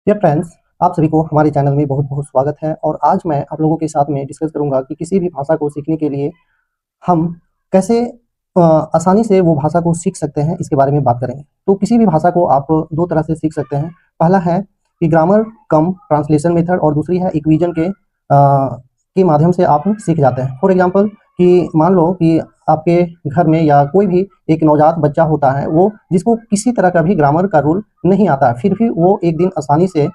Dear friends, आप सभी को हमारे चैनल में बहुत बहुत स्वागत है। और आज मैं आप लोगों के साथ में डिस्कस करूंगा कि किसी भी भाषा को सीखने के लिए हम कैसे आसानी से वो भाषा को सीख सकते हैं, इसके बारे में बात करेंगे। तो किसी भी भाषा को आप दो तरह से सीख सकते हैं। पहला है कि ग्रामर कम ट्रांसलेशन मेथड, और दूसरी है इक्विजन के माध्यम से आप सीख जाते हैं। फॉर एग्जाम्पल कि मान लो कि आपके घर में या कोई भी एक नवजात बच्चा होता है, वो जिसको किसी तरह का भी ग्रामर का रूल नहीं आता है, फिर भी वो एक दिन आसानी से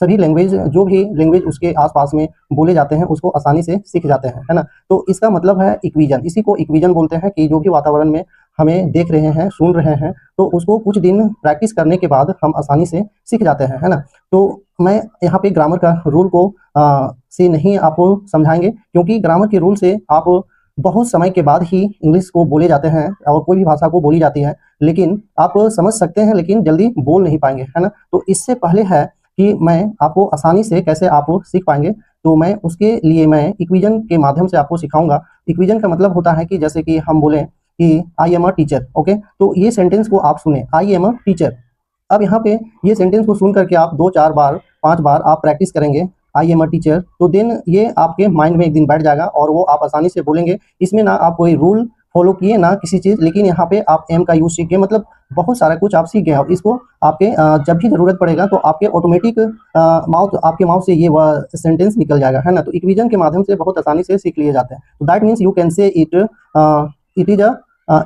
सभी लैंग्वेज, जो भी लैंग्वेज उसके आसपास में बोले जाते हैं, उसको आसानी से सीख जाते हैं, है ना। तो इसका मतलब है इक्विजन। इसी को इक्विजन बोलते हैं कि जो भी वातावरण में हमें देख रहे हैं, सुन रहे हैं, तो उसको कुछ दिन प्रैक्टिस करने के बाद हम आसानी से सीख जाते हैं, है ना। तो मैं यहाँ पे ग्रामर का रूल को से नहीं आपको समझाएंगे, क्योंकि ग्रामर के रूल से आप बहुत समय के बाद ही इंग्लिश को बोले जाते हैं और कोई भी भाषा को बोली जाती है, लेकिन आप समझ सकते हैं लेकिन जल्दी बोल नहीं पाएंगे, है ना। तो इससे पहले है कि मैं आपको आसानी से कैसे आप सीख पाएंगे, तो मैं उसके लिए मैं इक्विजन के माध्यम से आपको सिखाऊंगा। इक्विजन का मतलब होता है कि जैसे कि हम बोलें कि I am a teacher, okay. तो ये सेंटेंस को आप सुने, आई एम अ टीचर। अब यहाँ पे ये सेंटेंस को सुन करके आप 2-4 बार 5 बार आप प्रैक्टिस करेंगे, आई एम अ टीचर, तो देन ये आपके माइंड में एक दिन बैठ जाएगा और वो आप आसानी से बोलेंगे। इसमें ना आप कोई रूल फॉलो किए ना किसी चीज़, लेकिन यहाँ पे आप एम का यूज सीख गए, मतलब बहुत सारा कुछ आप सीख गए। और इसको आपके जब भी ज़रूरत पड़ेगा तो आपके ऑटोमेटिक आपके माउथ से ये सेंटेंस निकल जाएगा, है ना। तो इक्विजन के माध्यम से बहुत आसानी से सीख लिए जाते हैं। तो that means you can say it is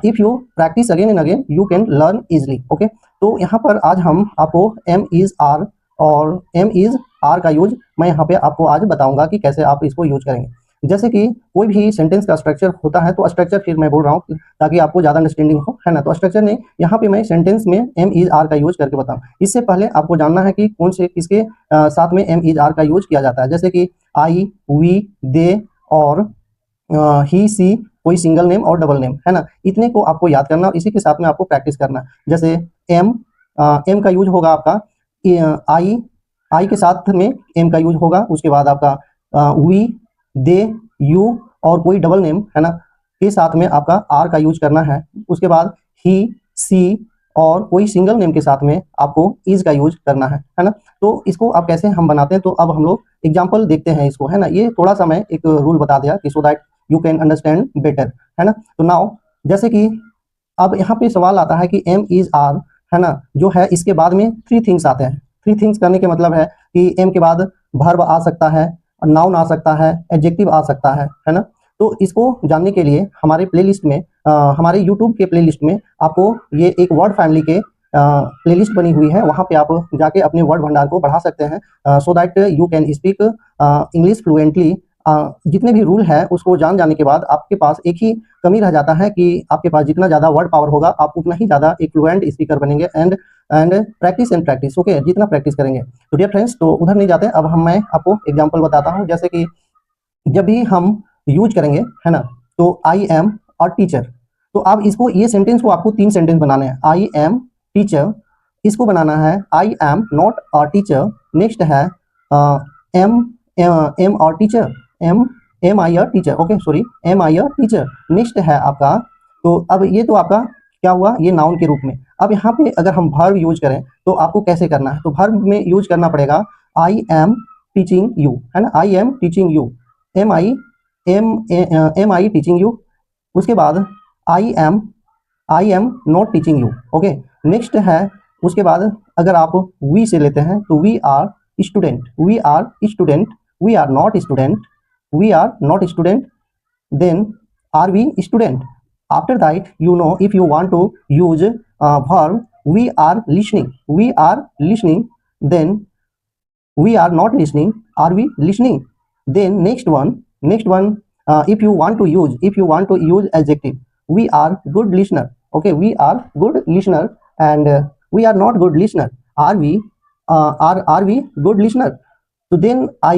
if you practice again and again you can learn easily, okay. तो यहाँ पर आज हम आपको एम इज आर और एम इज आर का यूज मैं यहाँ पे आपको आज बताऊंगा कि कैसे आप इसको यूज करेंगे। जैसे कि कोई भी सेंटेंस का स्ट्रक्चर होता है, तो स्ट्रक्चर फिर मैं बोल रहा हूँ ताकि आपको ज़्यादा अंडरस्टैंडिंग हो, है ना। तो स्ट्रक्चर नहीं, यहाँ पे मैं सेंटेंस में एम इज आर का यूज करके बताऊँ। इससे पहले आपको जानना है कि कौन से किसके साथ में एम इज आर का यूज किया जाता है। जैसे कि आई, वी, दे और ही, सी, कोई सिंगल नेम और डबल नेम, है ना। इतने को आपको याद करना और इसी के साथ में आपको प्रैक्टिस करना। जैसे एम एम का यूज होगा आपका आई के साथ में एम का यूज होगा। उसके बाद आपका वी, दे, यू और कोई डबल नेम, है ना, के साथ में आपका आर का यूज करना है। उसके बाद ही, सी और कोई सिंगल नेम के साथ में आपको इज का यूज करना है ना। तो इसको आप कैसे हम बनाते हैं, तो अब हम लोग एग्जाम्पल देखते हैं इसको, है ना। ये थोड़ा सा मैं एक रूल बता दिया कि so that you can understand better, है ना। तो नाउ जैसे कि अब यहाँ पे सवाल आता है कि एम इज आर, है ना, जो है इसके बाद में 3 थिंग्स आते हैं। 3 थिंग्स करने के मतलब है कि एम के बाद वर्ब आ सकता है, नाउन आ सकता है, एडजेक्टिव आ सकता है ना। तो इसको जानने के लिए हमारे प्लेलिस्ट में हमारे यूट्यूब के प्लेलिस्ट में आपको ये एक वर्ड फैमिली के प्लेलिस्ट बनी हुई है, वहाँ पे आप जाके अपने वर्ड भंडार को बढ़ा सकते हैं so that you can speak English fluently. जितने भी रूल है उसको जान जाने के बाद आपके पास एक ही कमी रह जाता है कि आपके पास जितना ज़्यादा वर्ड पावर होगा आप उतना ही ज़्यादा एक फ्लुएंट स्पीकर बनेंगे। एंड प्रैक्टिस, ओके, जितना प्रैक्टिस करेंगे। तो डियर फ्रेंड्स, तो उधर नहीं जाते, अब मैं आपको एग्जांपल बताता हूँ। जैसे कि जब भी हम यूज करेंगे, है ना, तो आई एम अ टीचर, तो आप इसको ये सेंटेंस को आपको 3 सेंटेंस बनाने हैं। आई एम टीचर, इसको बनाना है I am not a teacher. Next है am am a teacher, am I a teacher, okay, sorry, am I a teacher. Next है आपका, तो अब ये तो आपका क्या हुआ, ये नाउन के रूप में। अब यहाँ पे अगर हम वर्ब यूज करें तो आपको कैसे करना है, तो वर्ब में यूज करना पड़ेगा आई एम टीचिंग यू, है ना, I am teaching you, am I teaching you. उसके बाद I am not teaching you, okay. Next है, उसके बाद अगर आप वी से लेते हैं तो we are student, we are student, we are not student, we are not student, then are we student. After that, you know, if you want to use verb, we are listening, we are listening, then we are not listening, are we listening? Then next one, if you want to use adjective, we are good listener, okay, we are good listener, and we are not good listener, are we are we good listener? So then I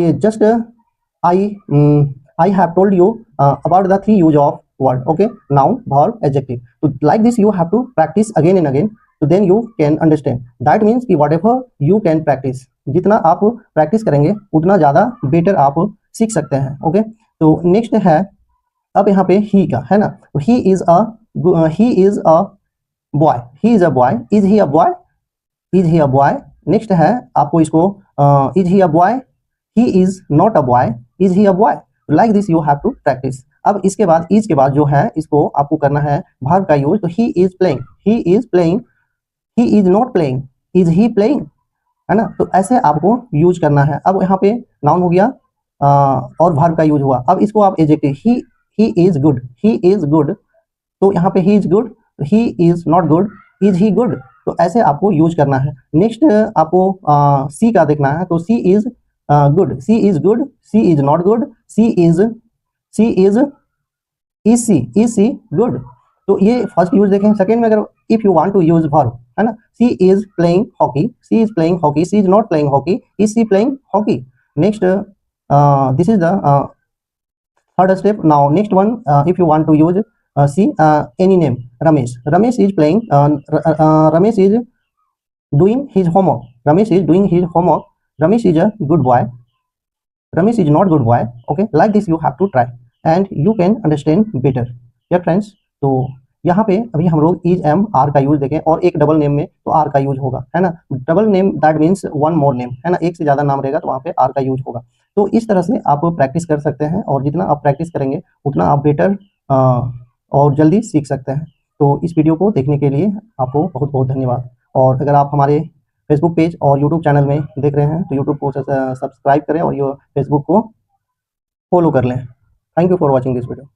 have told you about the 3 use of word, okay, noun, verb, adjective. So like this you have to practice again and again, so then you can understand. That means कि whatever you can practice, जितना आप practice करेंगे उतना ज़्यादा better आप सीख सकते हैं, ओके। तो नेक्स्ट है अब यहाँ पे ही का, है ना। He is a boy, he is a boy, is he a boy, is he a boy, next है आपको इसको is he a boy, he is not a boy, is he a boy, like this you have to practice. अब इसके बाद is के बाद जो है इसको आपको करना है वर्ब का यूज। तो he is playing, he is playing, he is not playing, is he playing, है ना। तो ऐसे आपको यूज करना है। अब यहाँ पे नाउन हो गया और वर्ब का यूज हुआ। अब इसको आप adjective, he is good, he is good, तो यहाँ पे he is good, he is not good, is he good, तो ऐसे आपको यूज करना है। नेक्स्ट आपको सी का देखना है। तो she is good, she is good, she is not good, she is she good. तो ये फर्स्ट यूज देखें। सेकंड में अगर if you want to use verb, है ना, she is playing hockey, she is playing hockey, she is not playing hockey, is she playing hockey. Next this is the third step. Now next one, if you want to use see any name, Ramesh, Ramesh is playing Ramesh is doing his homework, Ramesh is doing his homework, Ramesh is a good boy, Ramesh is not good boy। okay, like this you have to try and you can understand better। yeah friends, तो यहाँ पे अभी हम लोग is M R का use देखें, और एक डबल नेम में तो आर का यूज होगा, है ना। Double name that means one more name, है ना, एक से ज्यादा नाम रहेगा तो वहाँ पे आर का यूज होगा। तो इस तरह से आप प्रैक्टिस कर सकते हैं, और जितना आप प्रैक्टिस करेंगे उतना आप बेटर और जल्दी सीख सकते हैं। तो इस वीडियो को देखने के लिए आपको बहुत बहुत धन्यवाद। और अगर आप हमारे फेसबुक पेज और यूट्यूब चैनल में देख रहे हैं तो यूट्यूब को सब्सक्राइब करें और ये फेसबुक को फॉलो कर लें। Thank you for watching this video.